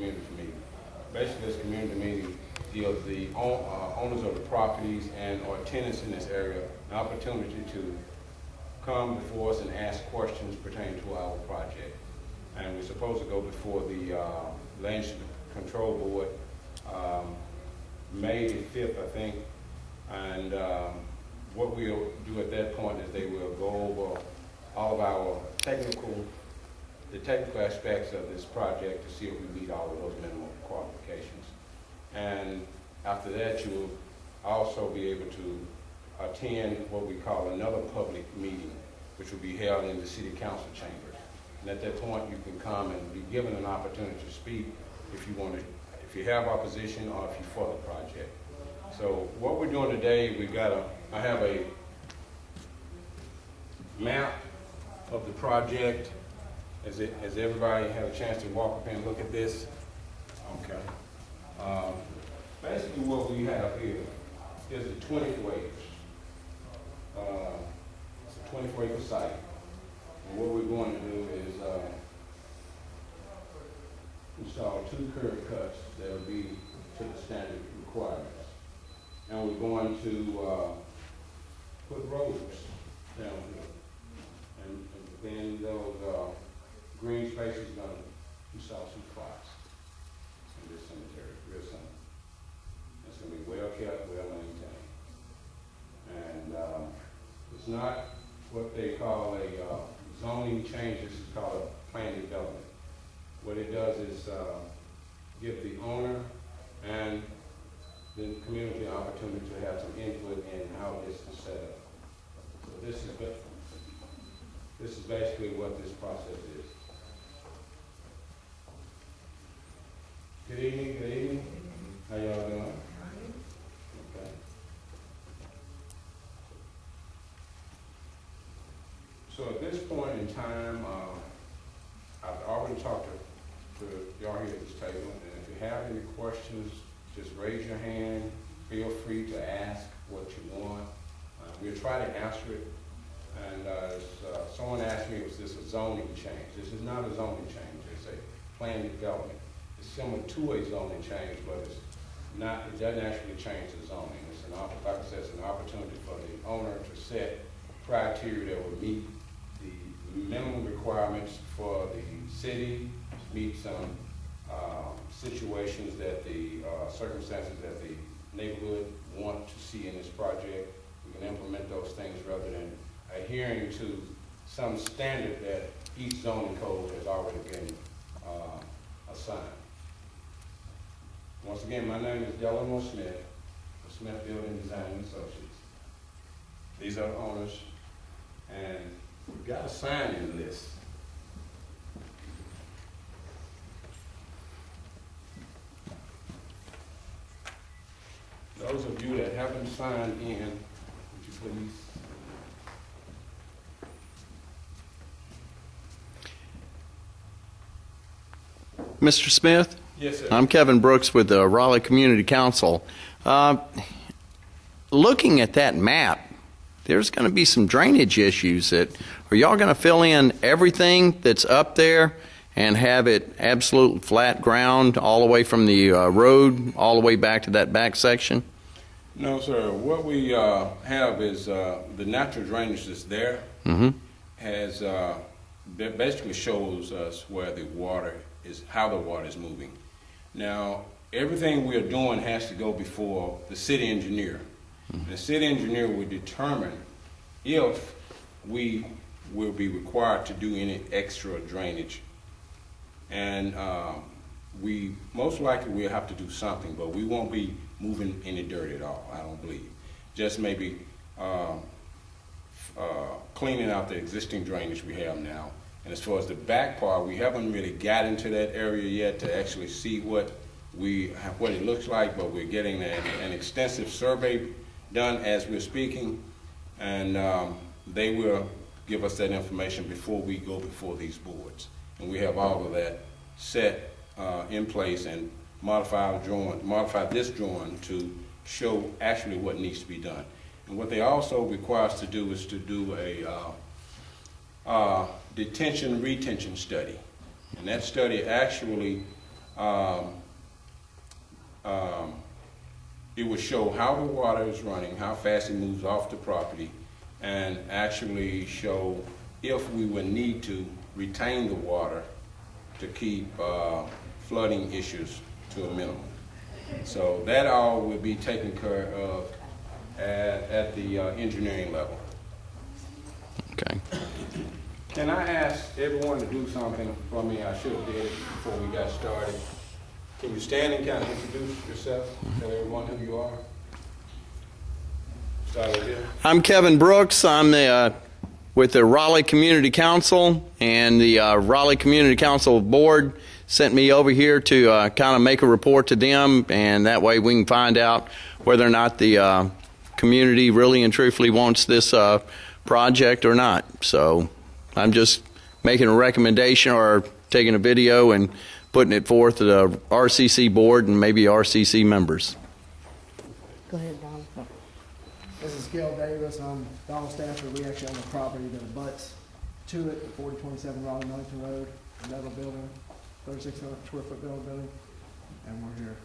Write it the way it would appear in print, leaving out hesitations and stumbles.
community meeting. Basically, this community meeting gives the owners of the properties and or tenants in this area an opportunity to come before us and ask questions pertaining to our project. And we're supposed to go before the Land Use Control Board May the 5th, I think. And what we'll do at that point is they will go over all of our technical aspects of this project to see if we meet all of those minimum qualifications. And after that, you'll also be able to attend what we call another public meeting, which will be held in the city council chambers. And at that point, you can come and be given an opportunity to speak if you want to, if you have opposition or if you're for the project. So what we're doing today, I have a map of the project. Has everybody had a chance to walk up and look at this? Okay. Basically what we have here is the 24 acres. It's a 24-acre site. And what we're going to do is install 2 curb cuts that will be to the standard requirements. And we're going to put roads down here. And then those green spaces are going to install some plots in this cemetery, real simple. It's going to be well kept, well maintained. And it's not what they call a zoning change. This is called a plan development. What it does is give the owner and the community an opportunity to have some input in how this is set up. So this is basically what this process is. Good evening, good evening. How y'all doing? Okay. So at this point in time, I've already talked to y'all here at this table, and if you have any questions, just raise your hand. Feel free to ask what you want. We'll try to answer it. And someone asked me, was this a zoning change? This is not a zoning change. It's a plan development. It's similar to a zoning change, but it's not. It doesn't actually change the zoning. It's like I said, it's an opportunity for the owner to set criteria that will meet the minimum requirements for the city, meet some situations that the circumstances that the neighborhood want to see in this project. We can implement those things rather than adhering to some standard that each zoning code has already been assigned. Once again, my name is Delano Smith of Smith Building Design and Associates. These are the owners, and we've got a sign-in list. Those of you that haven't signed in, would you please? Mr. Smith? Yes, sir. I'm Kevin Brooks with the Raleigh Community Council. Looking at that map, there's going to be some drainage issues. Are y'all going to fill in everything that's up there and have it absolute flat ground all the way from the road all the way back to that back section? No, sir. What we have is the natural drainage that's there has basically shows us where the water is, how the water is moving. Now, everything we are doing has to go before the city engineer. The city engineer will determine if we will be required to do any extra drainage. And we most likely will have to do something, but we won't be moving any dirt at all, I don't believe. Just maybe cleaning out the existing drainage we have now. And as far as the back part, we haven't really got into that area yet to actually see what it looks like, but we're getting an extensive survey done as we're speaking, and they will give us that information before we go before these boards. And we have all of that set in place and modify this drawing to show actually what needs to be done. And what they also require us to do is to do a detention retention study. And that study actually it will show how the water is running, how fast it moves off the property, and actually show if we would need to retain the water to keep flooding issues to a minimum. So that all will be taken care of at the engineering level. Okay. Can I ask everyone to do something for me? I should have did it before we got started. Can you stand and kind of introduce yourself? Tell everyone who you are. Start over here. I'm Kevin Brooks. I'm with the Raleigh Community Council, and the Raleigh Community Council Board sent me over here to kind of make a report to them, and that way we can find out whether or not the community really and truthfully wants this project or not. So I'm just making a recommendation or taking a video and putting it forth to the RCC board and maybe RCC members. Go ahead, Donald. This is Gil Davis. I'm Donald Stafford. We actually own the property that abuts to it, the 4027 Raleigh Millington Rd, a metal building, 3,600 square foot building, and we're here